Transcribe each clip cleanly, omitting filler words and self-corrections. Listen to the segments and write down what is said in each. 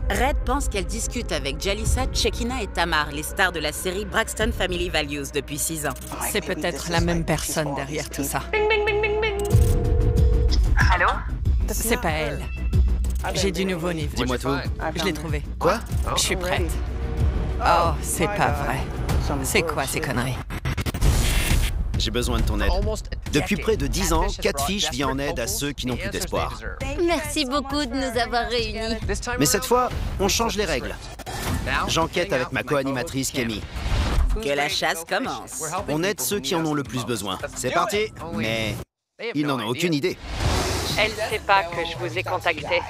Red pense qu'elle discute avec Jalissa, Shekinah et Tamar, les stars de la série Braxton Family Values depuis 6 ans. C'est peut-être la même personne derrière tout ça. Allô? C'est pas elle. J'ai du nouveau, Nive. Dis-moi tout. Je l'ai trouvé. Quoi? Je suis prête. Oh, c'est pas vrai. C'est quoi ces conneries? J'ai besoin de ton aide. Depuis près de 10 ans, Catfish vient en aide à ceux qui n'ont plus d'espoir. Merci beaucoup de nous avoir réunis. Mais cette fois, on change les règles. J'enquête avec ma co-animatrice Kemi. Que la chasse commence. On aide ceux qui en ont le plus besoin. C'est parti. Mais ils n'en ont aucune idée. Elle sait pas que je vous ai contacté.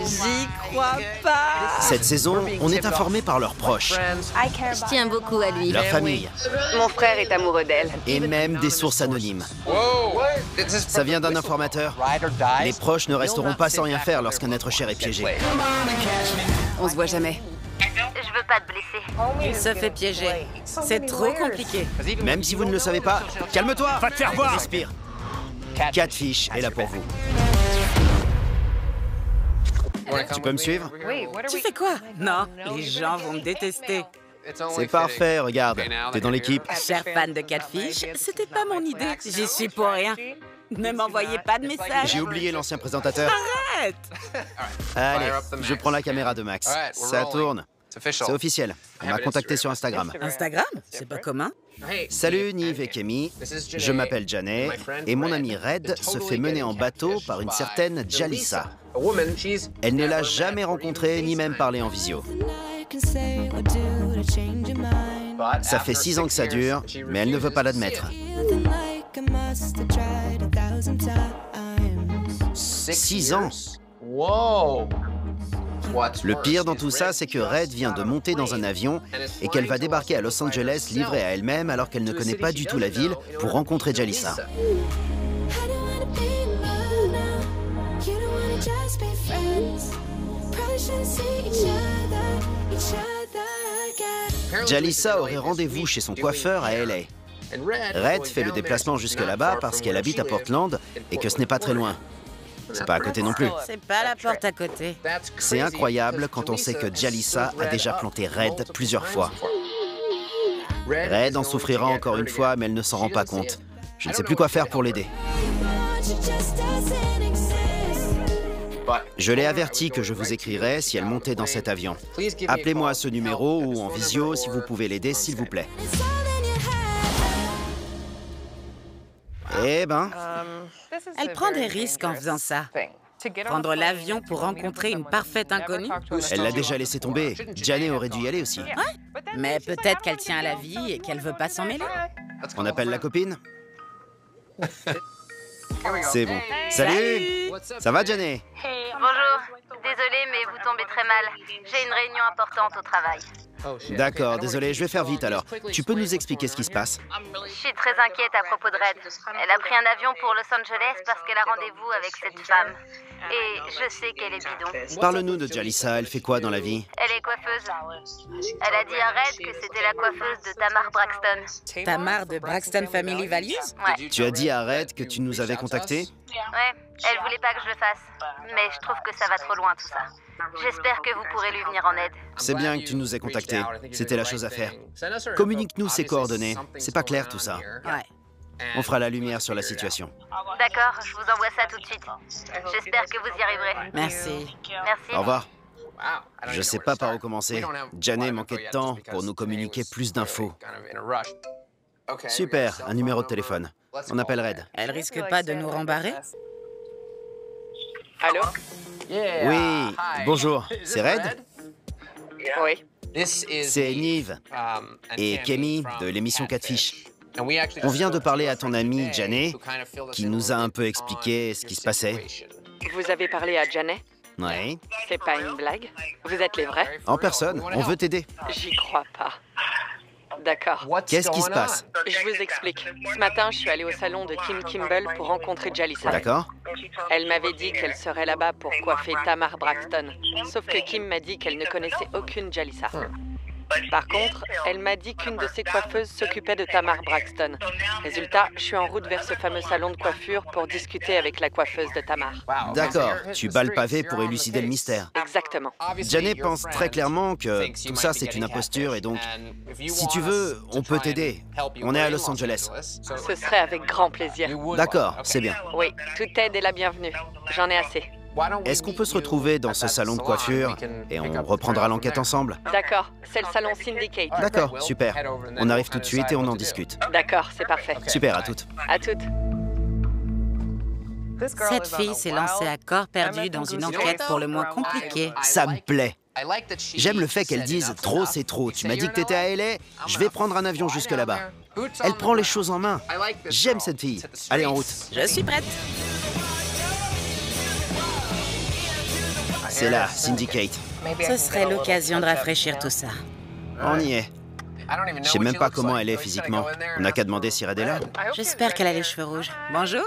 J'y crois pas. Cette saison, on est informé par leurs proches, Je tiens beaucoup à lui. leur famille Mon frère est amoureux d'elle. et même des sources anonymes. Ça vient d'un informateur. Les proches ne resteront pas sans rien faire lorsqu'un être cher est piégé. On se voit jamais. Je veux pas te blesser. Il se fait piéger. C'est trop compliqué. Même si vous ne le savez pas, calme-toi. Va te faire voir. Respire. Catfish est là pour vous. Tu peux me suivre? Tu fais quoi? Non, les gens vont me détester. C'est parfait, regarde. T'es dans l'équipe. Cher fan de Catfish, c'était pas mon idée. J'y suis pour rien. Ne m'envoyez pas de messages. J'ai oublié l'ancien présentateur. Arrête! Allez, je prends la caméra de Max. Ça tourne. C'est officiel. On m'a contacté sur Instagram. Instagram? C'est pas commun. Salut Nive et Kemi, je m'appelle Janet et mon ami Red se fait mener en bateau par une certaine Jalissa. Elle ne l'a jamais rencontré ni même parlé en visio. Ça fait 6 ans que ça dure, mais elle ne veut pas l'admettre. 6 ans? Le pire dans tout ça, c'est que Red vient de monter dans un avion et qu'elle va débarquer à Los Angeles livrée à elle-même alors qu'elle ne connaît pas du tout la ville pour rencontrer Jalissa. Jalissa aurait rendez-vous chez son coiffeur à LA. Red fait le déplacement jusque là-bas parce qu'elle habite à Portland et que ce n'est pas très loin. C'est pas à côté non plus. C'est pas la porte à côté. C'est incroyable quand on sait que Jalissa a déjà planté Red plusieurs fois. Red en souffrira encore une fois, mais elle ne s'en rend pas compte. Je ne sais plus quoi faire pour l'aider. Je l'ai averti que je vous écrirais si elle montait dans cet avion. Appelez-moi à ce numéro ou en visio si vous pouvez l'aider, s'il vous plaît. Eh ben, Elle prend des risques en faisant ça. Prendre l'avion pour rencontrer une parfaite inconnue. elle l'a déjà laissé tomber. Janet aurait dû y aller aussi. Mais peut-être qu'elle tient à la vie et qu'elle veut pas s'en mêler. On appelle la copine? C'est bon. Salut! Ça va, Janet? Bonjour. Désolée, mais vous tombez très mal. J'ai une réunion importante au travail. D'accord, désolé, je vais faire vite alors. Tu peux nous expliquer ce qui se passe? Je suis très inquiète à propos de Red. Elle a pris un avion pour Los Angeles parce qu'elle a rendez-vous avec cette femme. Et je sais qu'elle est bidon. Parle-nous de Jalissa, elle fait quoi dans la vie? Elle est coiffeuse. Elle a dit à Red que c'était la coiffeuse de Tamar Braxton. Tamar de Braxton Family Values? Ouais. Tu as dit à Red que tu nous avais contactés? Ouais, elle voulait pas que je le fasse. Mais je trouve que ça va trop loin tout ça. J'espère que vous pourrez lui venir en aide. C'est bien que tu nous aies contactés. C'était la chose à faire. Communique-nous ses coordonnées. C'est pas clair tout ça. Ouais. On fera la lumière sur la situation. D'accord, je vous envoie ça tout de suite. J'espère que vous y arriverez. Merci. Merci. Au revoir. Je sais pas par où commencer. Janet manquait de temps pour nous communiquer plus d'infos. Super, un numéro de téléphone. On appelle Red. Elle risque pas de nous rembarrer? Allô? Oui, bonjour. C'est Red? Oui. C'est Nive et Kemi de l'émission Catfish. On vient de parler à ton amie Janet, qui nous a un peu expliqué ce qui se passait. Vous avez parlé à Janet? Oui, C'est pas une blague? Vous êtes les vrais? en personne, on veut t'aider. J'y crois pas. D'accord. Qu'est-ce qui se passe? Je vous explique. Ce matin, je suis allée au salon de Kim Kimble pour rencontrer Jalissa. D'accord? Elle m'avait dit qu'elle serait là-bas pour coiffer Tamar Braxton. Sauf que Kim m'a dit qu'elle ne connaissait aucune Jalissa. Par contre, elle m'a dit qu'une de ses coiffeuses s'occupait de Tamar Braxton. Résultat, je suis en route vers ce fameux salon de coiffure pour discuter avec la coiffeuse de Tamar. D'accord, tu bats le pavé pour élucider le mystère. Exactement. Janet pense très clairement que tout ça c'est une imposture et donc, si tu veux, on peut t'aider. On est à Los Angeles. Ce serait avec grand plaisir. D'accord, c'est bien. Oui, toute aide est la bienvenue. J'en ai assez. Est-ce qu'on peut se retrouver dans ce salon de coiffure et on reprendra l'enquête ensemble? D'accord, c'est le salon Syndicate. D'accord, super. On arrive tout de suite et on en discute. D'accord, c'est parfait. Super, à toutes. À toutes. Cette fille s'est lancée à corps perdu dans une enquête pour le moins compliquée. Ça me plaît. J'aime le fait qu'elle dise « trop, c'est trop ». Tu m'as dit que t'étais à LA, je vais prendre un avion jusque là-bas. Elle prend les choses en main. J'aime cette fille. Allez, en route. Je suis prête. C'est là, Syndicate. Ce serait l'occasion de rafraîchir tout ça. On y est. Je sais même pas comment elle est physiquement. On n'a qu'à demander si Red est là. J'espère qu'elle a les cheveux rouges. Bonjour.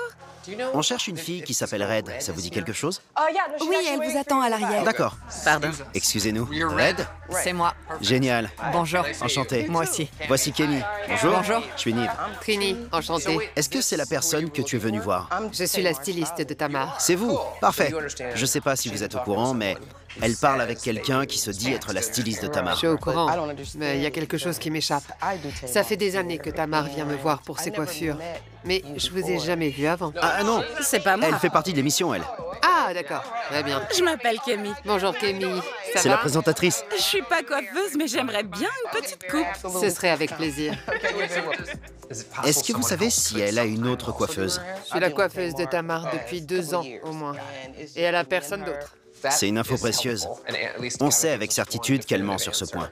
On cherche une fille qui s'appelle Red. Ça vous dit quelque chose? Oui, elle vous attend à l'arrière. D'accord. Pardon. Excusez-nous. Red? C'est moi. Génial. Bonjour. Enchanté. Moi aussi. Voici Kenny. Bonjour. Bonjour. Je suis Nive. Trini, enchantée. Est-ce que c'est la personne que tu es venu voir? Je suis la styliste de Tamar. C'est vous? Parfait. Je sais pas si vous êtes au courant, mais elle parle avec quelqu'un qui se dit être la styliste de Tamar. Je suis au courant, mais il y a quelque chose qui m'échappe. Ça fait des années que Tamar vient me voir pour ses coiffures, mais je vous ai jamais vu avant. Ah non, C'est pas moi. elle fait partie de l'émission, elle. Ah, d'accord, très bien. Je m'appelle Kemi. Bonjour Kémy, ça C'est va? la présentatrice. Je suis pas coiffeuse, mais j'aimerais bien une petite coupe. Ce serait avec plaisir. Est-ce que vous savez si elle a une autre coiffeuse? Je suis la coiffeuse de Tamar depuis 2 ans au moins, et elle a personne d'autre. C'est une info précieuse. On sait avec certitude qu'elle ment sur ce point.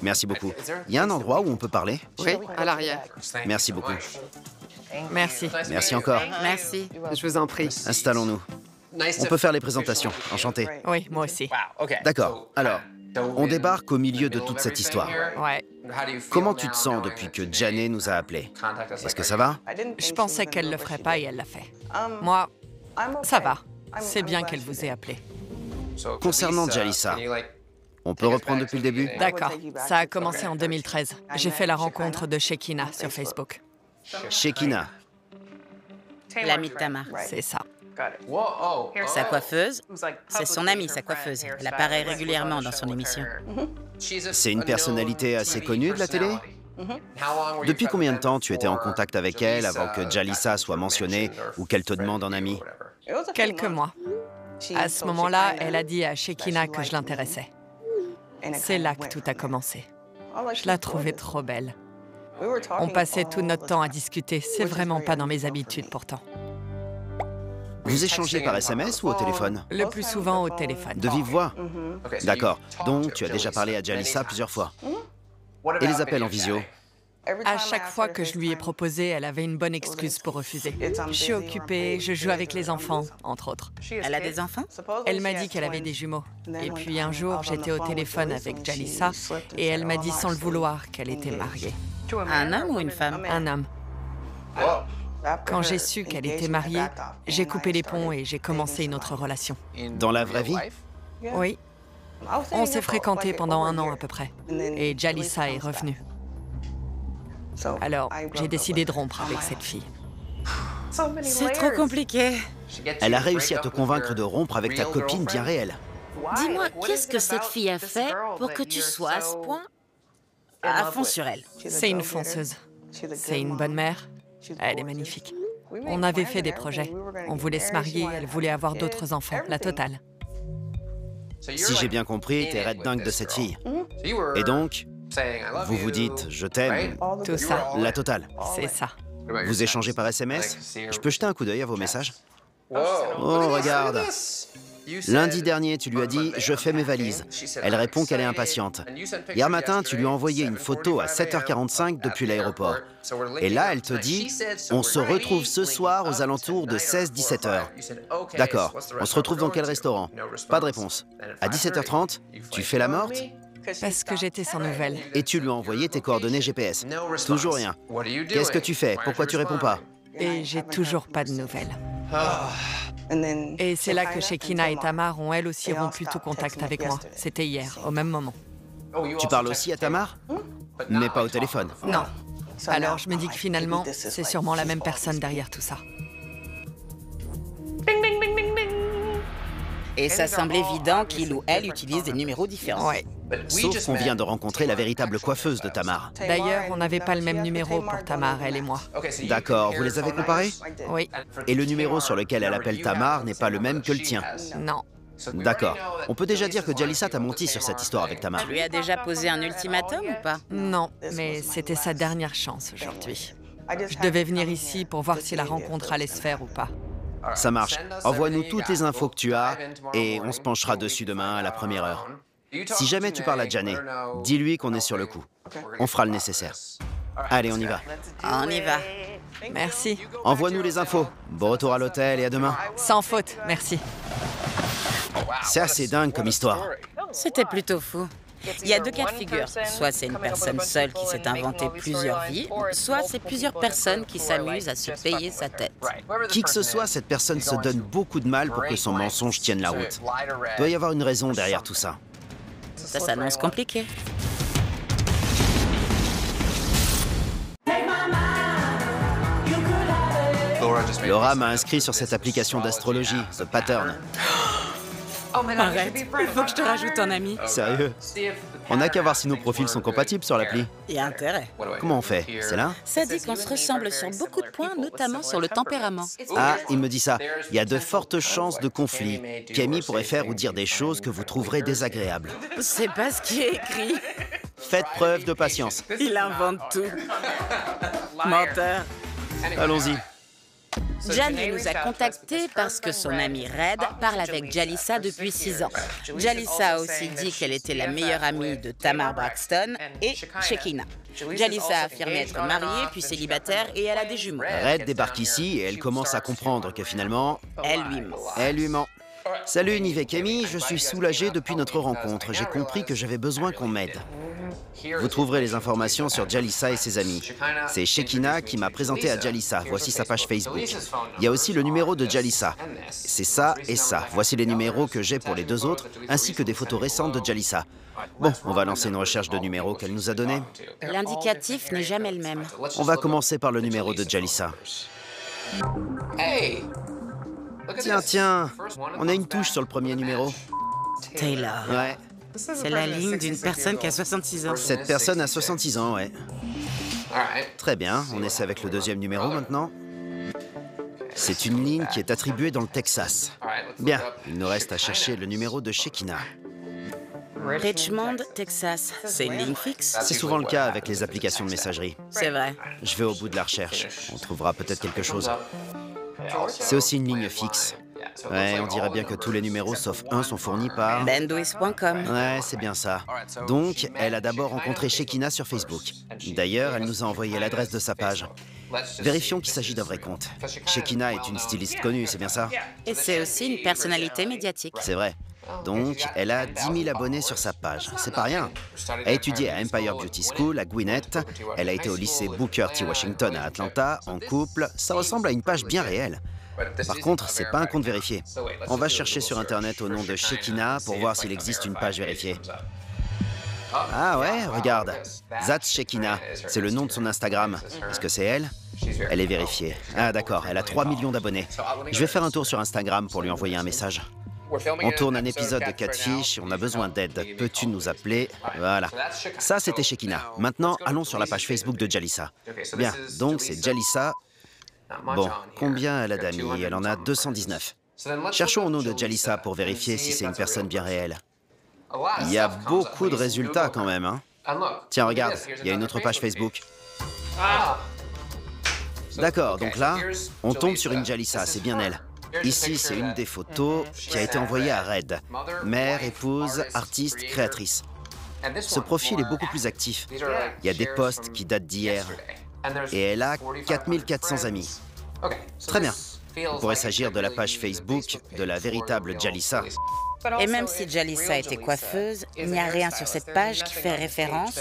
Merci beaucoup. Il y a un endroit où on peut parler? Oui, à l'arrière. Merci beaucoup. Merci. Merci encore. Merci. Je vous en prie. Installons-nous. On peut faire les présentations. Enchanté. Oui, moi aussi. D'accord. Alors, on débarque au milieu de toute cette histoire. Ouais. Comment tu te sens depuis que Janet nous a appelés? Est-ce que ça va? Je pensais qu'elle le ferait pas et elle l'a fait. Moi, ça va. C'est bien qu'elle vous ait appelé. Concernant Jalissa, on peut reprendre depuis le début? D'accord. Ça a commencé en 2013. J'ai fait la rencontre de Shekina sur Facebook. Shekina. L'amie de Tamar. C'est ça. Sa coiffeuse, c'est son amie, sa coiffeuse. Elle apparaît régulièrement dans son émission. C'est une personnalité assez connue de la télé? Depuis combien de temps tu étais en contact avec elle avant que Jalissa soit mentionnée ou qu'elle te demande en ami? Quelques mois. À ce moment-là, elle a dit à Shekina que je l'intéressais. C'est là que tout a commencé. Je la trouvais trop belle. On passait tout notre temps à discuter. C'est vraiment pas dans mes habitudes pourtant. Vous échangez par SMS ou au téléphone? Le plus souvent au téléphone. De vive voix? D'accord. Donc, tu as déjà parlé à Jalissa plusieurs fois. Et les appels en visio? À chaque fois que je lui ai proposé, elle avait une bonne excuse pour refuser. Je suis occupée, je joue avec les enfants, entre autres. Elle a des enfants? Elle m'a dit qu'elle avait des jumeaux. Et puis un jour, j'étais au téléphone avec Jalissa et elle m'a dit sans le vouloir qu'elle était mariée. Un homme ou une femme? Un homme. Quand j'ai su qu'elle était mariée, j'ai coupé les ponts et j'ai commencé une autre relation. Dans la vraie vie? Oui. On s'est fréquentés pendant 1 an à peu près. Et Jalissa est revenue. Alors, j'ai décidé de rompre avec cette fille. C'est trop compliqué. Elle a réussi à te convaincre de rompre avec ta copine bien réelle. Dis-moi, qu'est-ce que cette fille a fait pour que tu sois à ce point à fond sur elle? C'est une fonceuse. C'est une bonne mère. Elle est magnifique. On avait fait des projets. On voulait se marier, elle voulait avoir d'autres enfants, la totale. Si j'ai bien compris, t'es red dingue de cette fille. Et donc, vous vous dites « je t'aime », Tout ça, la totale. c'est ça. Vous échangez par SMS? Je peux jeter un coup d'œil à vos messages? Oh, regarde. Lundi dernier, tu lui as dit « je fais mes valises ». Elle répond qu'elle est impatiente. Hier matin, tu lui as envoyé une photo à 7h45 depuis l'aéroport. Et là, elle te dit « on se retrouve ce soir aux alentours de 16-17h ». D'accord, on se retrouve dans quel restaurant? Pas de réponse. À 17h30, tu fais la morte? Parce que j'étais sans nouvelles. Et tu lui as envoyé tes coordonnées GPS. Toujours rien. Qu'est-ce que tu fais? Pourquoi tu réponds pas? Et j'ai toujours pas de nouvelles. Et c'est là que Shekina et Tamar ont elles aussi rompu tout contact avec moi. C'était hier, au même moment. Tu parles aussi à Tamar? Mais pas au téléphone. Non. Alors je me dis que finalement, c'est sûrement la même personne derrière tout ça. Et ça semble évident qu'il ou elle utilise des numéros différents. Ouais. Sauf qu'on vient de rencontrer la véritable coiffeuse de Tamar. D'ailleurs, on n'avait pas le même numéro pour Tamar, elle et moi. D'accord, vous les avez comparés? Oui. Et le numéro sur lequel elle appelle Tamar n'est pas le même que le tien? Non. D'accord. On peut déjà dire que Jalissa t'a menti sur cette histoire avec Tamar. Tu lui as déjà posé un ultimatum ou pas? Non, mais c'était sa dernière chance aujourd'hui. Je devais venir ici pour voir si la rencontre allait se faire ou pas. Ça marche. Envoie-nous toutes les infos que tu as et on se penchera dessus demain à la première heure. Si jamais tu parles à Janet, dis-lui qu'on est sur le coup. On fera le nécessaire. Allez, on y va. On y va. Merci. Envoie-nous les infos. Bon retour à l'hôtel et à demain. Sans faute, merci. C'est assez dingue comme histoire. C'était plutôt fou. Il y a deux cas de figure. Soit c'est une personne seule qui s'est inventé plusieurs vies, soit c'est plusieurs personnes qui s'amusent à se payer sa tête. Qui que ce soit, cette personne se donne beaucoup de mal pour que son mensonge tienne la route. Il doit y avoir une raison derrière tout ça. Ça s'annonce compliqué. Laura m'a inscrit sur cette application d'astrologie, The Pattern. Arrête, il faut que je te rajoute en ami. Sérieux? On n'a qu'à voir si nos profils sont compatibles sur l'appli. Il y a intérêt. Comment on fait? C'est là? Ça dit qu'on se ressemble sur beaucoup de points, notamment sur le tempérament. Ah, il me dit ça. Il y a de fortes chances de conflit. Camille pourrait faire ou dire des choses que vous trouverez désagréables. C'est pas ce qui est écrit. Faites preuve de patience. Il invente tout. Menteur. Allons-y. Janet nous a contactés parce que son amie Red parle avec Jalissa depuis 6 ans. Jalissa a aussi dit qu'elle était la meilleure amie de Tamar Braxton et Shekinah. Jalissa a affirmé être mariée puis célibataire et elle a des jumeaux. Red débarque ici et elle commence à comprendre que finalement... Elle lui ment. Elle lui ment. Salut Nive et Camille, je suis soulagé depuis notre rencontre. J'ai compris que j'avais besoin qu'on m'aide. Vous trouverez les informations sur Jalissa et ses amis. C'est Shekinah qui m'a présenté à Jalissa. Voici sa page Facebook. Il y a aussi le numéro de Jalissa. C'est ça et ça. Voici les numéros que j'ai pour les deux autres, ainsi que des photos récentes de Jalissa. Bon, on va lancer une recherche de numéros qu'elle nous a donnés. L'indicatif n'est jamais le même. On va commencer par le numéro de Jalissa. Tiens, on a une touche sur le premier numéro. Taylor. Ouais. C'est la ligne d'une personne qui a 66 ans. Cette personne a 66 ans, ouais. Très bien, on essaie avec le deuxième numéro maintenant. C'est une ligne qui est attribuée dans le Texas. Bien, il nous reste à chercher le numéro de Shekinah. Richmond, Texas. C'est une ligne fixe? C'est souvent le cas avec les applications de messagerie. C'est vrai. Je vais au bout de la recherche. On trouvera peut-être quelque chose. C'est aussi une ligne fixe. Ouais, on dirait bien que tous les numéros sauf un sont fournis par... Bendwiss.com. Ouais, c'est bien ça. Donc, elle a d'abord rencontré Shekinah sur Facebook. D'ailleurs, elle nous a envoyé l'adresse de sa page. Vérifions qu'il s'agit d'un vrai compte. Shekinah est une styliste connue, c'est bien ça? Et c'est aussi une personnalité médiatique. C'est vrai. Donc, elle a 10 000 abonnés sur sa page. C'est pas rien. Elle a étudié à Empire Beauty School à Gwinnett. Elle a été au lycée Booker T. Washington à Atlanta, en couple. Ça ressemble à une page bien réelle. Par contre, c'est pas un compte vérifié. On va chercher sur Internet au nom de Shekinah pour voir s'il existe une page vérifiée. Ah ouais, regarde. That's Shekinah. C'est le nom de son Instagram. Est-ce que c'est elle? Elle est vérifiée. Ah d'accord, elle a 3 millions d'abonnés. Je vais faire un tour sur Instagram pour lui envoyer un message. On tourne un épisode de Catfish et on a besoin d'aide. Peux-tu nous appeler? Voilà. Ça, c'était Shekinah. Maintenant, allons sur la page Facebook de Jalissa. Bien, donc c'est Jalissa. Bon, combien elle a d'amis? Elle en a 219. Cherchons au nom de Jalissa pour vérifier si c'est une personne bien réelle. Il y a beaucoup de résultats quand même, hein? Tiens, regarde, il y a une autre page Facebook. D'accord, donc là, on tombe sur une Jalissa, c'est bien elle. Ici, c'est une des photos qui a été envoyée à Red. Mère, épouse, artiste, créatrice. Ce profil est beaucoup plus actif. Il y a des posts qui datent d'hier. Et elle a 4400 amis. Très bien. Il pourrait s'agir de la page Facebook de la véritable Jalissa. Et même si Jalissa était coiffeuse, il n'y a rien sur cette page qui fait référence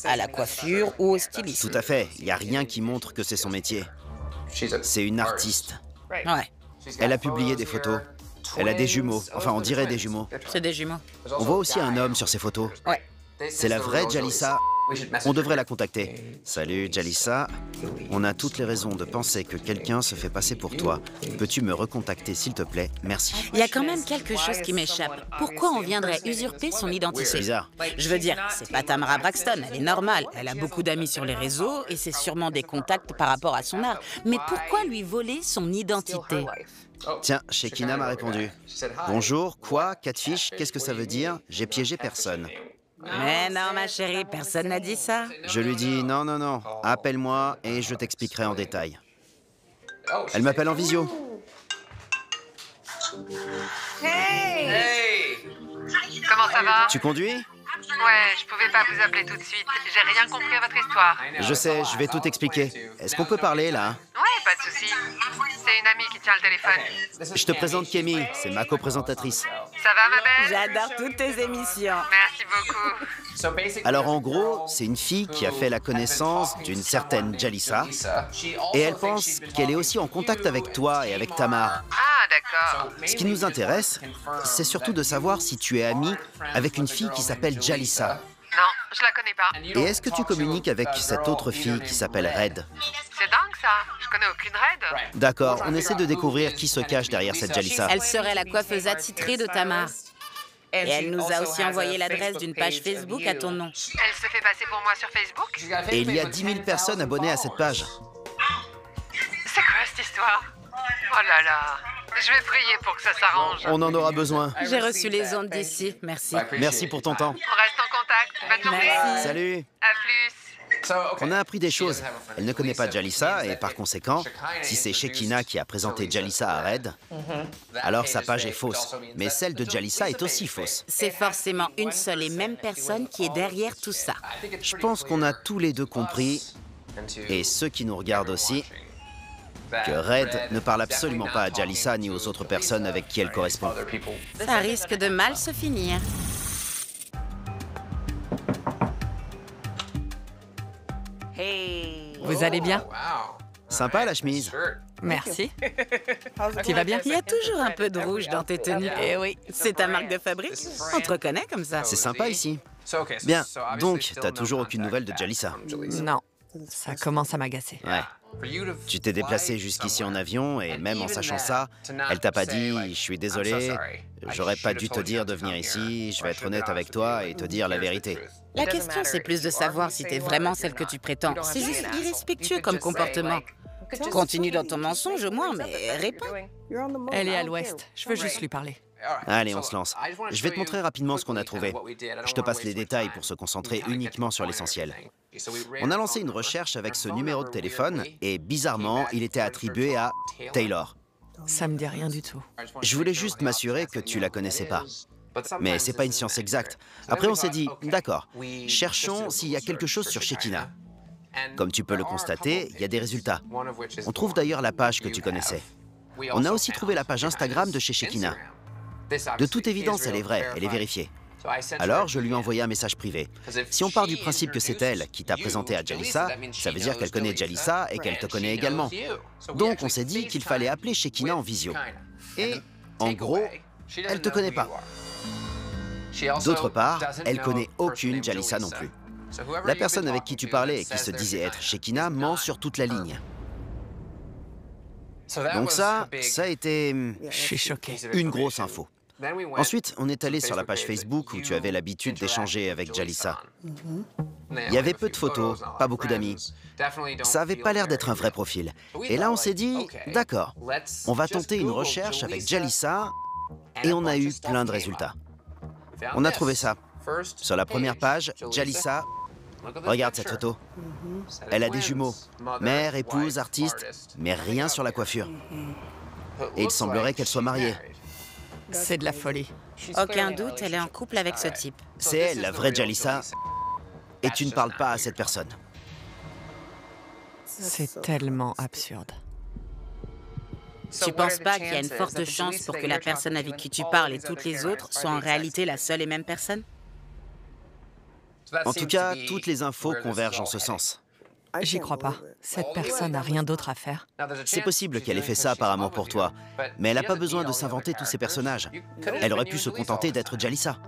à la coiffure ou au stylisme. Tout à fait. Il n'y a rien qui montre que c'est son métier. C'est une artiste. Ouais. Elle a publié des photos. Elle a des jumeaux. Enfin, on dirait des jumeaux. C'est des jumeaux. On voit aussi un homme sur ses photos. Ouais. C'est la vraie Jalissa. On devrait la contacter. Salut, Jalissa. On a toutes les raisons de penser que quelqu'un se fait passer pour toi. Peux-tu me recontacter, s'il te plaît? Merci. Il y a quand même quelque chose qui m'échappe. Pourquoi on viendrait usurper son identité? C'est bizarre. Je veux dire, c'est pas Tamara Braxton, elle est normale. Elle a beaucoup d'amis sur les réseaux et c'est sûrement des contacts par rapport à son art. Mais pourquoi lui voler son identité? Tiens, Shekinah m'a répondu. Bonjour, quoi? Catfish? Qu'est-ce que ça veut dire? J'ai piégé personne. Mais non, ma chérie, personne n'a dit ça. Je lui dis non, non, non, appelle-moi et je t'expliquerai en détail. Elle m'appelle en visio. Hey! Comment ça va? Tu conduis? Ouais, je pouvais pas vous appeler tout de suite. J'ai rien compris à votre histoire. Je sais, je vais tout expliquer. Est-ce qu'on peut parler, là? Ouais, pas de souci. C'est une amie qui tient le téléphone. Je te présente Kémy, c'est ma coprésentatrice. Ça va, ma belle? J'adore toutes tes émissions. Merci beaucoup. Alors en gros, c'est une fille qui a fait la connaissance d'une certaine Jalissa et elle pense qu'elle est aussi en contact avec toi et avec Tamar. Ah, d'accord. Ce qui nous intéresse, c'est surtout de savoir si tu es ami avec une fille qui s'appelle Jalissa. Non, je la connais pas. Et est-ce que tu communiques avec cette autre fille qui s'appelle Red? C'est dingue, ça. Je connais aucune Red. D'accord, on essaie de découvrir qui se cache derrière cette Jalissa. Elle serait la coiffeuse attitrée de Tamar. Et elle nous a aussi envoyé l'adresse d'une page Facebook à ton nom. Elle se fait passer pour moi sur Facebook? Et il y a 10 000 personnes abonnées à cette page. C'est quoi cette histoire? Oh là là. Je vais prier pour que ça s'arrange. On en aura besoin. J'ai reçu les ondes d'ici, merci. Merci pour ton temps. On reste en contact. Bonne journée. Merci. Salut. À plus. On a appris des choses. Elle ne connaît pas Jalissa et par conséquent, si c'est Shekinah qui a présenté Jalissa à Red, alors sa page est fausse. Mais celle de Jalissa est aussi fausse. C'est forcément une seule et même personne qui est derrière tout ça. Je pense qu'on a tous les deux compris, et ceux qui nous regardent aussi, que Red ne parle absolument pas à Jalissa ni aux autres personnes avec qui elle correspond. Ça risque de mal se finir. Vous allez bien? Sympa la chemise. Merci. Tu vas bien? Il y a toujours un peu de rouge dans tes tenues. Eh oui, c'est ta marque de fabrique. On te reconnaît comme ça. C'est sympa ici. Bien, donc t'as toujours aucune nouvelle de Jalissa? Non, ça commence à m'agacer. Ouais. Tu t'es déplacé jusqu'ici en avion et même en sachant ça, elle t'a pas dit « Je suis désolé, j'aurais pas dû te dire de venir ici, je vais être honnête avec toi et te dire la vérité. » La question, c'est plus de savoir si t'es vraiment celle que tu prétends. C'est juste irrespectueux comme comportement. Continue dans ton mensonge au moins, mais réponds. Elle est à l'ouest. Je veux juste lui parler. Allez, on se lance. Je vais te montrer rapidement ce qu'on a trouvé. Je te passe les détails pour se concentrer uniquement sur l'essentiel. On a lancé une recherche avec ce numéro de téléphone et bizarrement, il était attribué à Taylor. Ça me dit rien du tout. Je voulais juste m'assurer que tu la connaissais pas. Mais c'est pas une science exacte. Après, on s'est dit, d'accord, cherchons s'il y a quelque chose sur Shekinah. Comme tu peux le constater, il y a des résultats. On trouve d'ailleurs la page que tu connaissais. On a aussi trouvé la page Instagram de chez Shekinah. De toute évidence, elle est vraie, elle est vérifiée. Alors, je lui ai envoyé un message privé. Si on part du principe que c'est elle qui t'a présenté à Jalissa, ça veut dire qu'elle connaît Jalissa et qu'elle te connaît également. Donc, on s'est dit qu'il fallait appeler Shekinah en visio. Et, en gros, elle te connaît pas. D'autre part, elle connaît aucune Jalissa non plus. La personne avec qui tu parlais et qui se disait être Shekinah ment sur toute la ligne. Donc ça a été Je suis choqué. une grosse info. Ensuite, on est allé sur la page Facebook où tu avais l'habitude d'échanger avec Jalissa. Il y avait peu de photos, pas beaucoup d'amis. Ça avait pas l'air d'être un vrai profil. Et là, on s'est dit, d'accord, on va tenter une recherche avec Jalissa et on a eu plein de résultats. On a trouvé ça. Sur la première page, Jalissa, regarde cette photo. Elle a des jumeaux, mère, épouse, artiste, mais rien sur la coiffure. Et il semblerait qu'elle soit mariée. C'est de la folie. Aucun doute, elle est en couple avec ce type. C'est elle, la vraie Jalissa, et tu ne parles pas à cette personne. C'est tellement absurde. Tu penses pas qu'il y a une forte chance pour que la personne avec qui tu parles et toutes les autres soient en réalité la seule et même personne? En tout cas, toutes les infos convergent en ce sens. J'y crois pas. Cette personne n'a rien d'autre à faire. C'est possible qu'elle ait fait ça par amour pour toi, mais elle n'a pas besoin de s'inventer tous ces personnages. Elle aurait pu se contenter d'être Jalissa.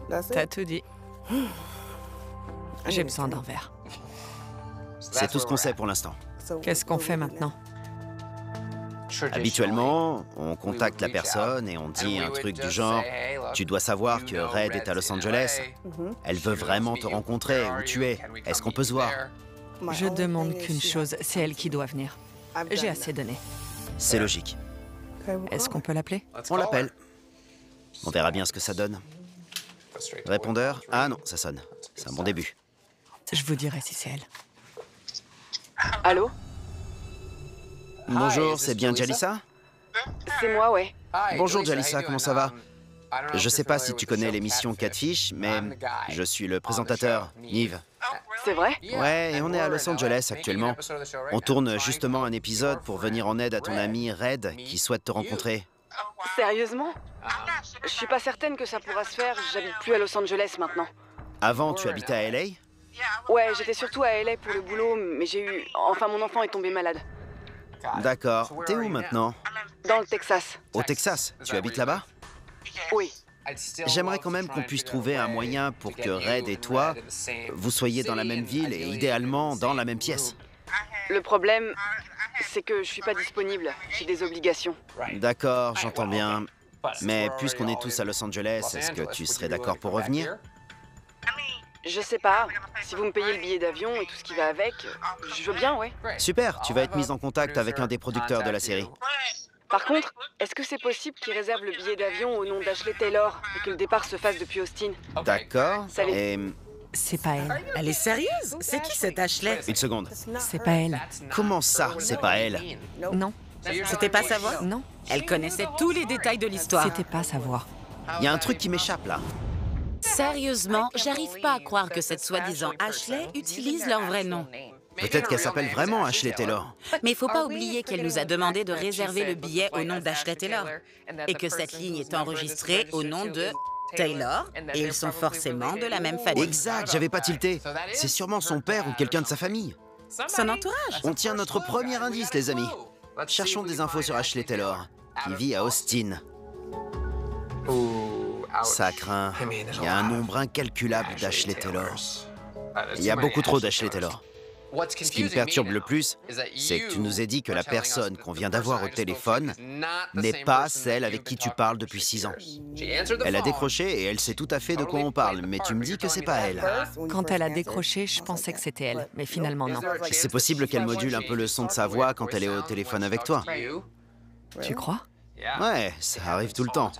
T'as tout dit. J'ai besoin d'un verre. C'est tout ce qu'on sait pour l'instant. Qu'est-ce qu'on fait maintenant? Habituellement, on contacte la personne et on dit un truc du genre « Tu dois savoir que Red est à Los Angeles. Elle veut vraiment te rencontrer où tu es. Est-ce qu'on peut se voir ?» Je demande qu'une chose, c'est elle qui doit venir. J'ai assez donné. C'est logique. Est-ce qu'on peut l'appeler? On l'appelle. On verra bien ce que ça donne. Répondeur? Ah non, ça sonne. C'est un bon début. Je vous dirai si c'est elle. Allô? Bonjour, c'est bien Jalissa? C'est moi, ouais. Bonjour Jalissa, comment ça va? Je sais pas si tu connais l'émission Catfish, mais je suis le présentateur, Yves. C'est vrai? Ouais, et on est à Los Angeles actuellement. On tourne justement un épisode pour venir en aide à ton ami Red qui souhaite te rencontrer. Sérieusement? Je suis pas certaine que ça pourra se faire, j'habite plus à Los Angeles maintenant. Avant, tu habitais à LA? Ouais, j'étais surtout à LA pour le boulot, mais j'ai eu... Enfin, mon enfant est tombé malade. D'accord. T'es où maintenant? Dans le Texas. Au Texas? Tu habites là-bas? Oui. J'aimerais quand même qu'on puisse trouver un moyen pour que Red et toi, vous soyez dans la même ville et idéalement dans la même pièce. Le problème, c'est que je suis pas disponible. J'ai des obligations. D'accord, j'entends bien. Mais puisqu'on est tous à Los Angeles, est-ce que tu serais d'accord pour revenir? Je sais pas. Si vous me payez le billet d'avion et tout ce qui va avec, je veux bien, ouais. Super, tu vas être mise en contact avec un des producteurs de la série. Par contre, est-ce que c'est possible qu'il réserve le billet d'avion au nom d'Ashley Taylor et que le départ se fasse depuis Austin? D'accord. Salut. Et... C'est pas elle. Elle est sérieuse? C'est qui cette Ashley? Une seconde. C'est pas elle. Comment ça, c'est pas elle? Non. C'était pas sa voix? Non. Elle connaissait tous les détails de l'histoire. C'était pas sa voix. Il y a un truc qui m'échappe là. Sérieusement, j'arrive pas à croire que cette soi-disant Ashley utilise leur vrai nom. Peut-être qu'elle s'appelle vraiment Ashley Taylor. Mais il faut pas oublier qu'elle nous a demandé de réserver le billet au nom d'Ashley Taylor et que cette ligne est enregistrée au nom de Taylor et ils sont forcément de la même famille. Exact, j'avais pas tilté. C'est sûrement son père ou quelqu'un de sa famille. Son entourage. On tient notre premier indice, les amis. Cherchons des infos sur Ashley Taylor, qui vit à Austin. Ça craint. Il y a un nombre incalculable d'Ashley Taylor. Il y a beaucoup trop d'Ashley Taylor. Ce qui me perturbe le plus, c'est que tu nous aies dit que la personne qu'on vient d'avoir au téléphone n'est pas celle avec qui tu parles depuis 6 ans. Elle a décroché et elle sait tout à fait de quoi on parle, mais tu me dis que c'est pas elle. Quand elle a décroché, je pensais que c'était elle, mais finalement non. C'est possible qu'elle module un peu le son de sa voix quand elle est au téléphone avec toi. Tu crois? Ouais, ça arrive tout le temps.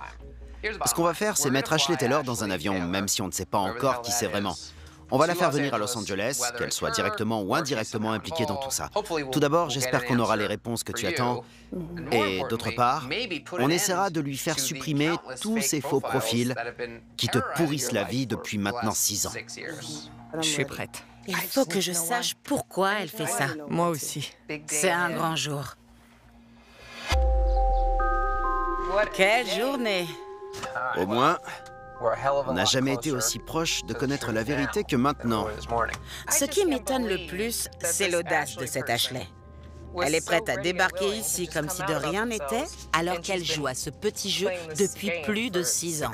Ce qu'on va faire, c'est mettre Ashley Taylor dans un avion, même si on ne sait pas encore qui c'est vraiment. On va la faire venir à Los Angeles, qu'elle soit directement ou indirectement impliquée dans tout ça. Tout d'abord, j'espère qu'on aura les réponses que tu attends. Et d'autre part, on essaiera de lui faire supprimer tous ces faux profils qui te pourrissent la vie depuis maintenant 6 ans. Je suis prête. Il faut que je sache pourquoi elle fait ça. Moi aussi. C'est un grand jour. Quelle journée! Au moins, on n'a jamais été aussi proche de connaître la vérité que maintenant. Ce qui m'étonne le plus, c'est l'audace de cette Ashley. Elle est prête à débarquer ici comme si de rien n'était, alors qu'elle joue à ce petit jeu depuis plus de 6 ans.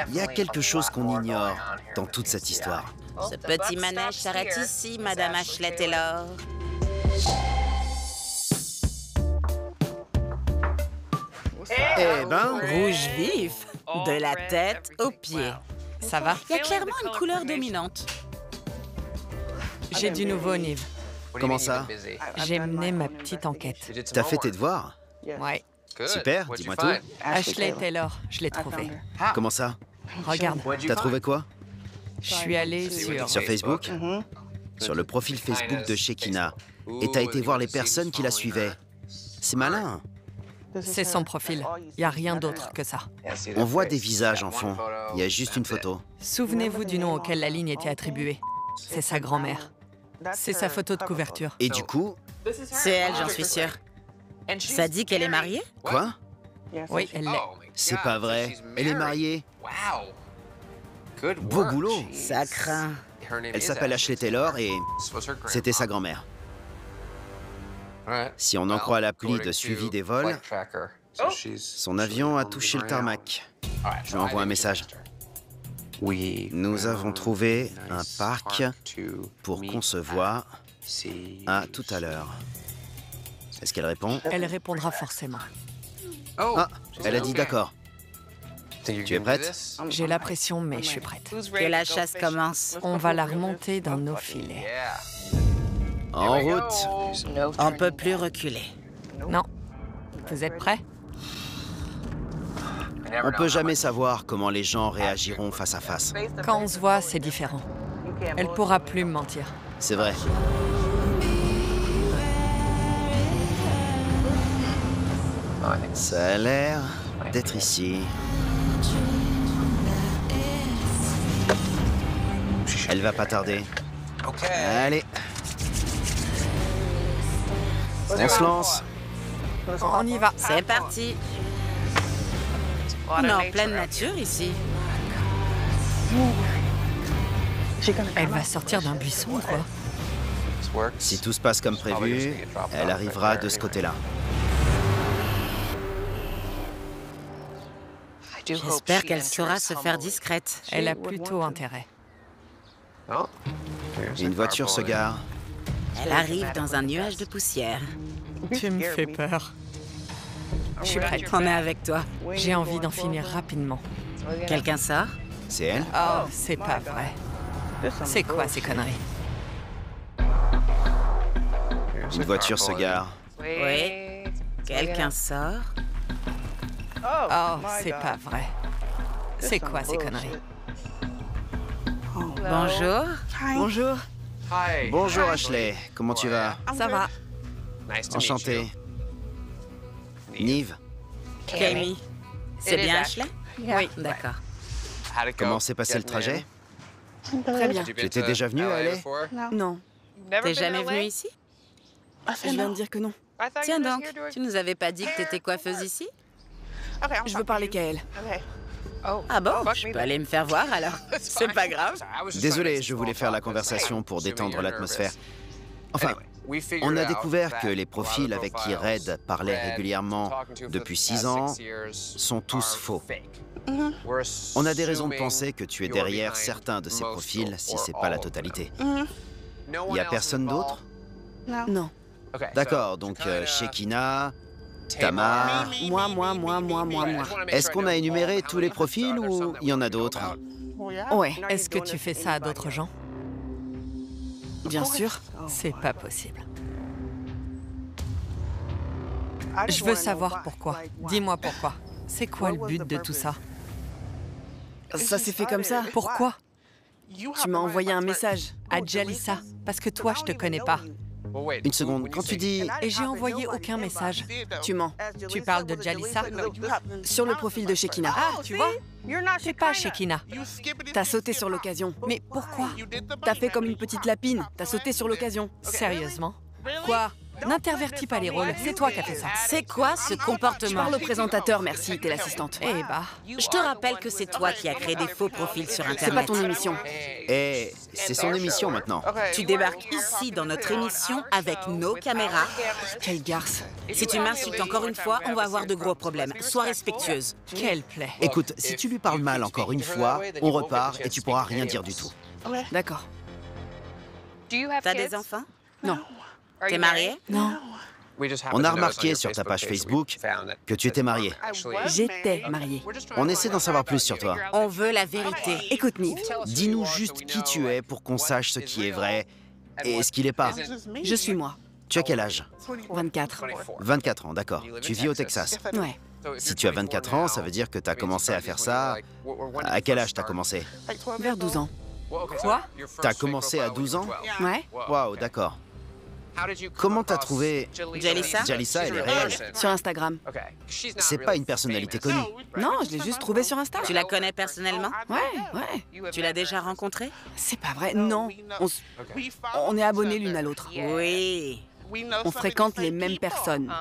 Il y a quelque chose qu'on ignore dans toute cette histoire. Ce petit manège s'arrête ici, Madame Ashley Taylor. Eh ben, Rouge vif, de la tête aux pieds. Ça va? Il y a clairement une couleur dominante. J'ai du nouveau, Nive. comment ça? J'ai mené ma petite enquête. T'as fait tes devoirs? Ouais. Super, dis-moi tout. Ashley Taylor, je l'ai trouvée. Comment ça? Regarde, T'as trouvé quoi? je suis allée Sur Facebook? Sur le profil Facebook de Shekinah. Et t'as été voir les personnes qui la suivaient. C'est malin. C'est son profil. Il n'y a rien d'autre que ça. On voit des visages en fond. Il y a juste une photo. Souvenez-vous du nom auquel la ligne était attribuée. C'est sa grand-mère. C'est sa photo de couverture. Et du coup, C'est elle, j'en suis sûre. Ça dit qu'elle est mariée? quoi? Oui, elle l'est. C'est pas vrai. Elle est mariée. Beau boulot. Ça craint. Elle s'appelle Ashley Taylor et c'était sa grand-mère. Si on en croit l'appli de suivi des vols, son avion a touché le tarmac. Je lui envoie un message. Nous avons trouvé un parc pour qu'on se voie. À tout à l'heure. Est-ce qu'elle répond? Elle répondra forcément. Ah, elle a dit d'accord. Tu es prête? J'ai la pression, mais je suis prête. Que la chasse commence. On va la remonter dans nos filets. En route. On peut plus reculer. Non. Vous êtes prêts? On peut jamais savoir comment les gens réagiront face à face. Quand on se voit, c'est différent. Elle pourra plus me mentir. C'est vrai. Ça a l'air d'être ici. Elle va pas tarder. Allez. On se lance. On y va. C'est parti. On est en pleine nature ici. Elle va sortir d'un buisson, quoi. Si tout se passe comme prévu, elle arrivera de ce côté-là. J'espère qu'elle saura se faire discrète. Elle a plutôt intérêt. Une voiture se gare. Elle arrive dans un nuage de poussière. Tu me fais peur. Je suis prête. On est avec toi. J'ai envie d'en finir rapidement. Quelqu'un sort? C'est elle? Oh, c'est pas vrai. C'est quoi ces conneries? Une voiture se gare. Oui. Quelqu'un sort? Oh, c'est pas vrai. C'est quoi ces conneries? Bonjour. Bonjour. Bonjour Ashley, comment tu vas? Ça va? Enchanté. Nive, Cammy. C'est bien Ashley? Oui. D'accord. comment s'est passé le trajet? Très bien. Tu étais déjà venu à LA? Non. T'es jamais venu ici? Je viens de dire que non. Tiens donc, tu nous avais pas dit que t'étais coiffeuse ici? Je veux parler qu'à elle. Ah bon? Je peux aller me faire voir alors. C'est pas grave. Désolé, je voulais faire la conversation pour détendre l'atmosphère. Enfin, on a découvert que les profils avec qui Red parlait régulièrement depuis 6 ans sont tous faux. On a des raisons de penser que tu es derrière certains de ces profils, si c'est pas la totalité. Il y a personne d'autre? Non. D'accord, donc Shekinah, Tamar... Moi. Est-ce qu'on a énuméré tous les profils ou il y en a d'autres? Ouais. Est-ce que tu fais ça à d'autres gens? Bien sûr. C'est pas possible. Je veux savoir pourquoi. Dis-moi pourquoi. C'est quoi le but de tout ça? Ça s'est fait comme ça. Pourquoi? Tu m'as envoyé un message. À Jalissa. Parce que toi, je te connais pas. Une seconde, quand tu dis... Et j'ai envoyé aucun message. Tu mens. Tu parles de Jalissa? Sur le profil de Shekinah. Ah, tu vois? C'est pas Shekinah. T'as sauté sur l'occasion. Mais pourquoi? T'as fait comme une petite lapine. T'as sauté sur l'occasion. Sérieusement? Quoi? N'intervertis pas les rôles. C'est toi qui as fait ça. C'est quoi ce comportement? Parle au présentateur, merci, t'es l'assistante. Eh bah, Je te rappelle que c'est toi qui as créé des faux profils sur Internet. C'est pas ton émission. Eh, c'est son émission maintenant. Tu débarques ici dans notre émission avec nos caméras. Quelle garce. Si tu m'insultes encore une fois, on va avoir de gros problèmes. Sois respectueuse. quelle plaie. Écoute, si tu lui parles mal encore une fois, on repart et tu pourras rien dire du tout. D'accord. T'as des enfants? Non. T'es mariée? Non. On a remarqué sur ta page Facebook que tu étais mariée. J'étais mariée. On essaie d'en savoir plus sur toi. On veut la vérité. Écoute, Nive, Dis-nous juste qui tu es pour qu'on sache ce qui est vrai et ce qui l'est pas. je suis moi. Tu as quel âge? 24. 24 ans, d'accord. Tu vis au Texas. Ouais. Si tu as 24 ans, ça veut dire que tu as commencé à faire ça... À quel âge t'as commencé? Vers 12 ans. Quoi? T'as commencé à 12 ans? Ouais. Waouh, d'accord. Comment t'as trouvé... Jalissa? Jalissa, elle est réelle. Sur Instagram. C'est pas une personnalité connue. Non, je l'ai juste trouvée sur Insta. Tu la connais personnellement? Ouais. Tu l'as déjà rencontrée? C'est pas vrai, non. On est abonnés l'une à l'autre. Oui. On fréquente les mêmes personnes.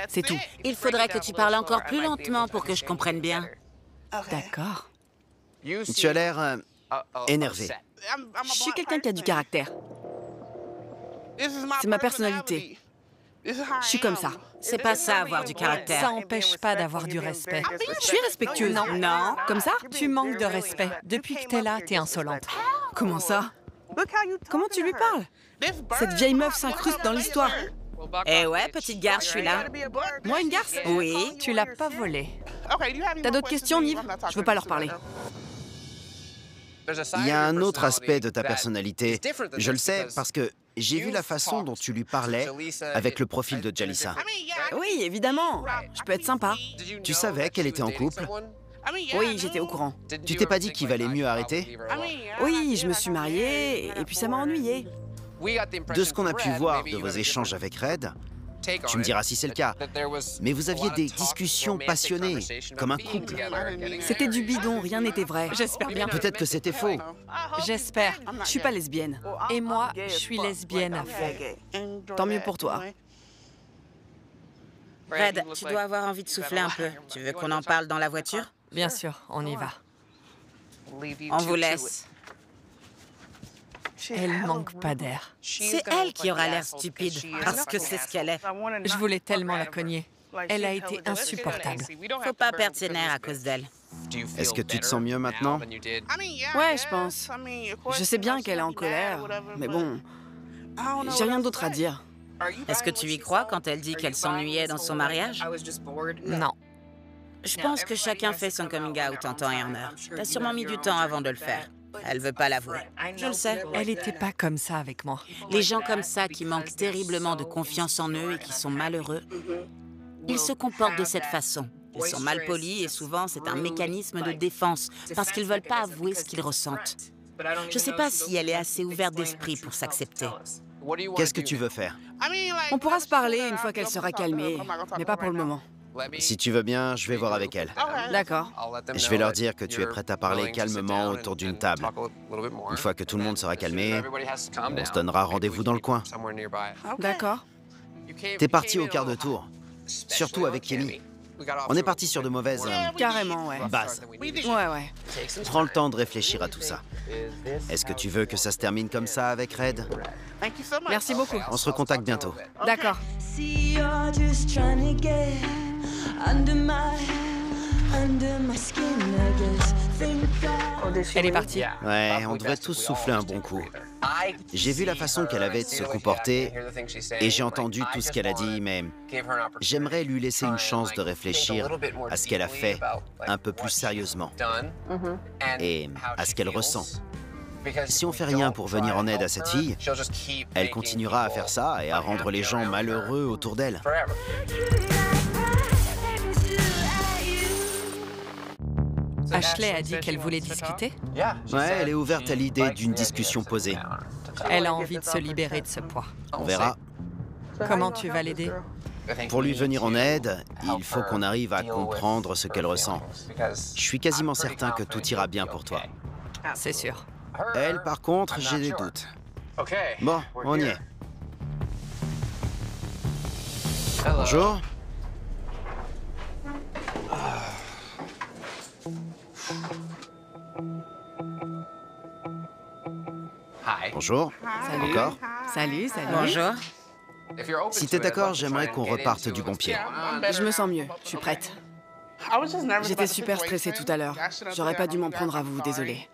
C'est tout. Il faudrait que tu parles encore plus lentement pour que je comprenne bien. D'accord. Tu as l'air énervé. Je suis quelqu'un qui a du caractère. C'est ma personnalité. Je suis comme ça. C'est pas ça, avoir du caractère. Ça empêche pas d'avoir du respect. Je suis respectueuse. Non. Comme ça? Tu manques de respect. Depuis que t'es là, t'es insolente. Comment ça? Comment tu lui parles? Cette vieille meuf s'incruste dans l'histoire. Eh ouais, petite garce, je suis là. Moi, une garce? Oui. Tu l'as pas volé. T'as d'autres questions, Nive? Je veux pas leur parler. Il y a un autre aspect de ta personnalité. Je le sais parce que j'ai vu la façon dont tu lui parlais avec le profil de Jalissa. Oui, évidemment. Je peux être sympa. Tu savais qu'elle était en couple? Oui, j'étais au courant. Tu t'es pas dit qu'il valait mieux arrêter? Oui, je me suis mariée et puis ça m'a ennuyée. De ce qu'on a pu voir de vos échanges avec Red, tu me diras si c'est le cas, mais vous aviez des discussions passionnées, comme un couple. C'était du bidon, rien n'était vrai. J'espère bien. Peut-être que c'était faux. J'espère. Je suis pas lesbienne. Et moi, je suis lesbienne à fond. Tant mieux pour toi. Red, tu dois avoir envie de souffler un peu. Tu veux qu'on en parle dans la voiture? Bien sûr, on y va. On vous laisse. Elle manque pas d'air. C'est elle qui aura l'air stupide, parce que c'est ce qu'elle est. Je voulais tellement la cogner. Elle a été insupportable. Faut pas perdre ses nerfs à cause d'elle. Est-ce que tu te sens mieux maintenant? Ouais, je pense. Je sais bien qu'elle est en colère, mais bon, j'ai rien d'autre à dire. Est-ce que tu y crois quand elle dit qu'elle s'ennuyait dans son mariage? Non. Je pense que chacun fait son coming out en temps et en heure. T'as sûrement mis du temps avant de le faire. Elle veut pas l'avouer. Je le sais. Elle était pas comme ça avec moi. Les gens comme ça qui manquent terriblement de confiance en eux et qui sont malheureux, ils se comportent de cette façon. Ils sont malpolis et souvent c'est un mécanisme de défense parce qu'ils veulent pas avouer ce qu'ils ressentent. Je sais pas si elle est assez ouverte d'esprit pour s'accepter. Qu'est-ce que tu veux faire? On pourra se parler une fois qu'elle sera calmée, mais pas pour le moment. Si tu veux bien, je vais voir avec elle. D'accord. Je vais leur dire que tu es prête à parler calmement autour d'une table. Une fois que tout le monde sera calmé, on se donnera rendez-vous dans le coin. D'accord. T'es parti au quart de tour, surtout avec Kenny. On est parti sur de mauvaises Carrément, ouais. bases. Ouais. Prends le temps de réfléchir à tout ça. Est-ce que tu veux que ça se termine comme ça avec Red? Merci beaucoup. On se recontacte bientôt. D'accord. Elle est partie. Ouais, on devrait tous souffler un bon coup. J'ai vu la façon qu'elle avait de se comporter et j'ai entendu tout ce qu'elle a dit, mais j'aimerais lui laisser une chance de réfléchir à ce qu'elle a fait un peu plus sérieusement et à ce qu'elle ressent. Si on fait rien pour venir en aide à cette fille, elle continuera à faire ça et à rendre les gens malheureux autour d'elle. Ashley a dit qu'elle voulait discuter. Ouais, elle est ouverte à l'idée d'une discussion posée. Elle a envie de se libérer de ce poids. On verra. Comment tu vas l'aider? Pour lui venir en aide, il faut qu'on arrive à comprendre ce qu'elle ressent. Je suis quasiment certain que tout ira bien pour toi. C'est sûr. Elle, par contre, j'ai des doutes. Bon, on y est. Bonjour. Bonjour. Salut. Encore. Salut. Bonjour. Si t'es d'accord, j'aimerais qu'on reparte du bon pied. Je me sens mieux. Je suis prête. J'étais super stressée tout à l'heure. J'aurais pas dû m'en prendre à vous, désolée.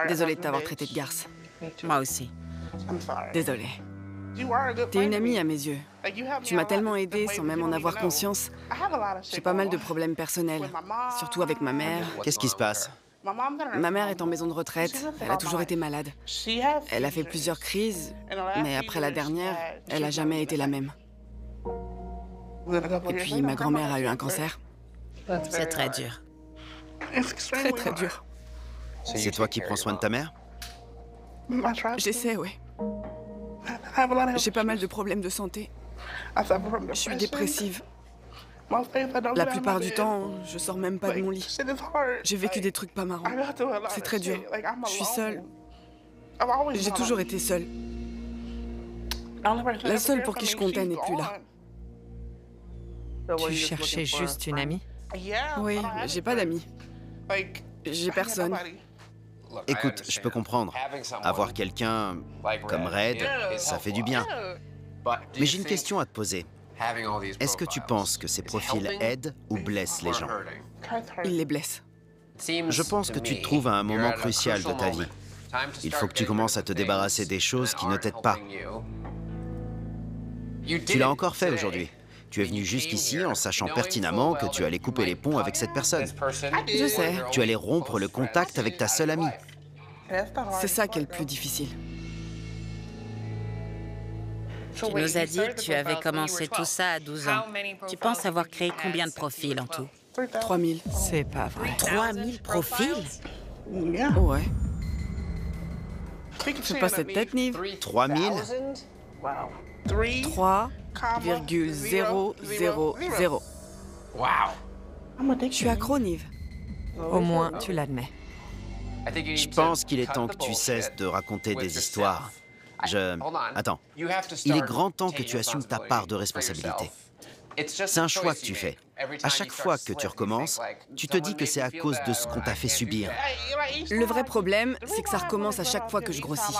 Désolée de t'avoir traité de garce. Moi aussi. Désolée. T'es une amie à mes yeux. Tu m'as tellement aidée sans même en avoir conscience. J'ai pas mal de problèmes personnels, surtout avec ma mère. Qu'est-ce qui se passe? Ma mère est en maison de retraite. Elle a toujours été malade. Elle a fait plusieurs crises, mais après la dernière, elle a jamais été la même. Et puis ma grand-mère a eu un cancer. C'est très dur. Très très dur. C'est toi qui prends soin de ta mère? J'essaie, ouais. J'ai pas mal de problèmes de santé. Je suis dépressive. La plupart du temps, je sors même pas de mon lit. J'ai vécu des trucs pas marrants. C'est très dur. Je suis seule. J'ai toujours été seule. La seule pour qui je comptais n'est plus là. Tu cherchais juste une amie? Oui, j'ai pas d'amis. J'ai personne. Écoute, je peux comprendre. Avoir quelqu'un comme Red, ça fait du bien. Mais j'ai une question à te poser. Est-ce que tu penses que ces profils aident ou blessent les gens? Il les blesse. Je pense que tu te trouves à un moment crucial de ta vie. Il faut que tu commences à te débarrasser des choses qui ne t'aident pas. Tu l'as encore fait aujourd'hui. Tu es venu jusqu'ici en sachant pertinemment que tu allais couper les ponts avec cette personne. Je sais. Tu allais rompre le contact avec ta seule amie. C'est ça qui est le plus difficile. Tu nous as dit que tu avais commencé tout ça à 12 ans. Tu penses avoir créé combien de profils en tout? 3000. C'est pas vrai. 3000 profils? Ouais. Fais pas cette tête, Nive. 3000? 3,000. Je suis accro, Nive. Au moins, tu l'admets. Je pense qu'il est temps que tu cesses de raconter des histoires. Attends. Il est grand temps que tu assumes ta part de responsabilité. C'est un choix que tu fais. À chaque fois que tu recommences, tu te dis que c'est à cause de ce qu'on t'a fait subir. Le vrai problème, c'est que ça recommence à chaque fois que je grossis.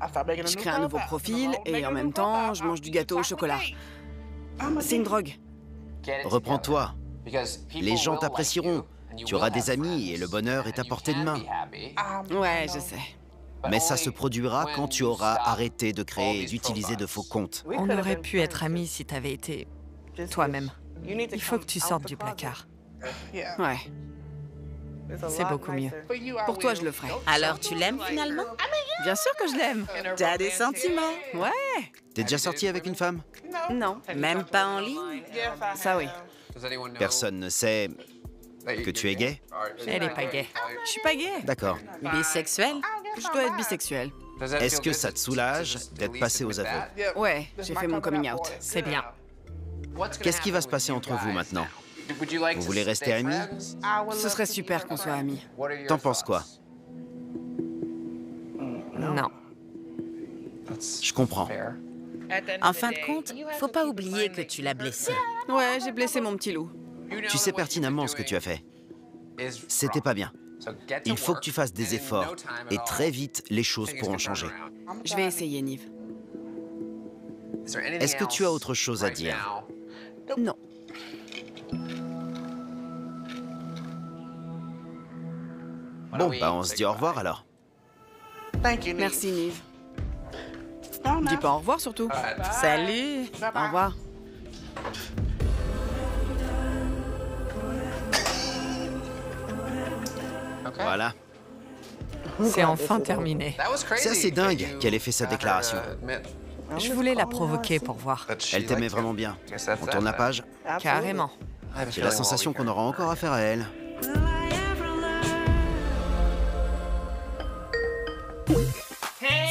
Je crée un nouveau profil et en même temps, je mange du gâteau au chocolat. C'est une drogue. Reprends-toi. Les gens t'apprécieront. Tu auras des amis et le bonheur est à portée de main. Ouais, je sais. Mais ça se produira quand tu auras arrêté de créer et d'utiliser de faux comptes. On aurait pu être amis si t'avais été toi-même. Il faut que tu sortes du placard. Ouais. C'est beaucoup mieux. Pour toi, je le ferai. Alors tu l'aimes finalement? Bien sûr que je l'aime. T'as des sentiments? Ouais. T'es déjà sorti avec une femme? Non. Même pas en ligne? Ça, oui. Personne ne sait que tu es gay? Elle est pas gay. Je suis pas gay. D'accord. Bisexuel? Je dois être bisexuelle. Est-ce que ça te soulage d'être passé aux aveux? Ouais, j'ai fait mon coming out. C'est bien. Qu'est-ce qui va se passer entre vous maintenant? Vous voulez rester amis? Ce serait super qu'on soit amis. T'en penses quoi? Non. Je comprends. En fin de compte, faut pas oublier que tu l'as blessé. Ouais, j'ai blessé mon petit loup. Tu sais pertinemment ce que tu as fait. C'était pas bien. Il faut que tu fasses des efforts. Et très vite, les choses pourront changer. Je vais essayer, Nive. Est-ce que tu as autre chose à dire? Non. Bon, bah on se dit au revoir alors. Merci, Nive. Dis pas au revoir surtout. Salut! Au revoir. Voilà. C'est enfin terminé. C'est assez dingue qu'elle ait fait sa déclaration. Je voulais la provoquer pour voir. Elle t'aimait vraiment bien. On tourne la page? Carrément. J'ai la sensation qu'on aura encore affaire à elle.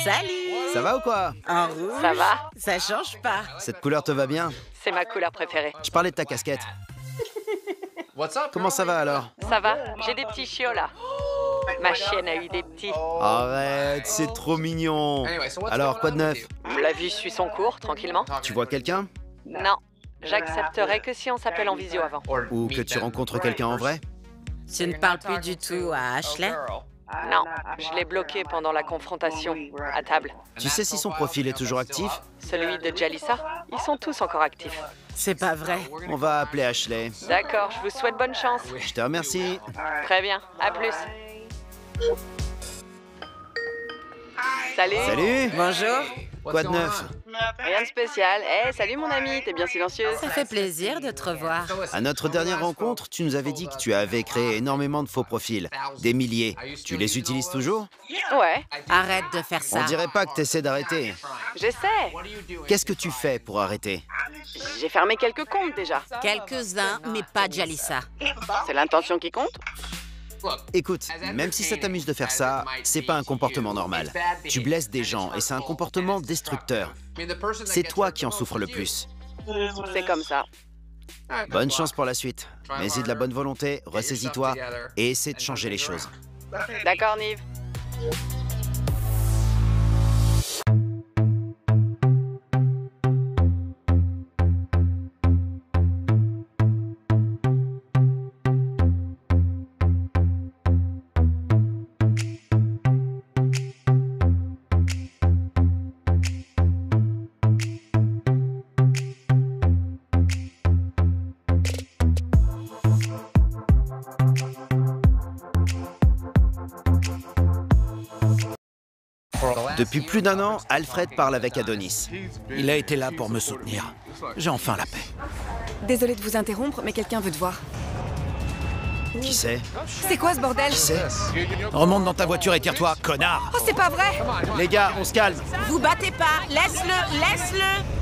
Salut! Ça va ou quoi? En rouge? Ça va? Ça change pas. Cette couleur te va bien? C'est ma couleur préférée. Je parlais de ta casquette. Comment ça va alors? Ça va? J'ai des petits chiots là. Ma chienne a eu des petits. Arrête, c'est trop mignon. Alors, quoi de neuf? La vie suit son cours, tranquillement. Tu vois quelqu'un? Non. J'accepterai que si on s'appelle en visio avant. Ou que tu rencontres quelqu'un en vrai? Tu ne parles plus du tout à Ashley? Non, je l'ai bloqué pendant la confrontation, à table. Tu sais si son profil est toujours actif? Celui de Jalissa, ils sont tous encore actifs. C'est pas vrai. On va appeler Ashley. D'accord, je vous souhaite bonne chance. Je te remercie. Très bien, à plus. Salut. Salut. Bonjour. Quoi de neuf? Rien de spécial. Salut mon ami, t'es bien silencieuse. Ça fait plaisir de te revoir. À notre dernière rencontre, tu nous avais dit que tu avais créé énormément de faux profils. Des milliers. Tu les utilises toujours? Ouais, Arrête de faire ça. On dirait pas que t'essaies d'arrêter. j'essaie. Qu'est-ce que tu fais pour arrêter? J'ai fermé quelques comptes déjà. Quelques-uns, mais pas Jalissa. C'est l'intention qui compte. Écoute, même si ça t'amuse de faire ça, c'est pas un comportement normal. Tu blesses des gens et c'est un comportement destructeur. C'est toi qui en souffres le plus. C'est comme ça. Bonne chance pour la suite. Mets-y de la bonne volonté, ressaisis-toi et essaie de changer les choses. D'accord, Nive. Depuis plus d'1 an, Alfred parle avec Adonis. Il a été là pour me soutenir. J'ai enfin la paix. Désolée de vous interrompre, mais quelqu'un veut te voir. Qui c'est? C'est quoi ce bordel? Qui c'est? Remonte dans ta voiture et tire-toi, connard! Oh, c'est pas vrai! Les gars, on se calme. Vous battez pas, laisse-le, laisse-le.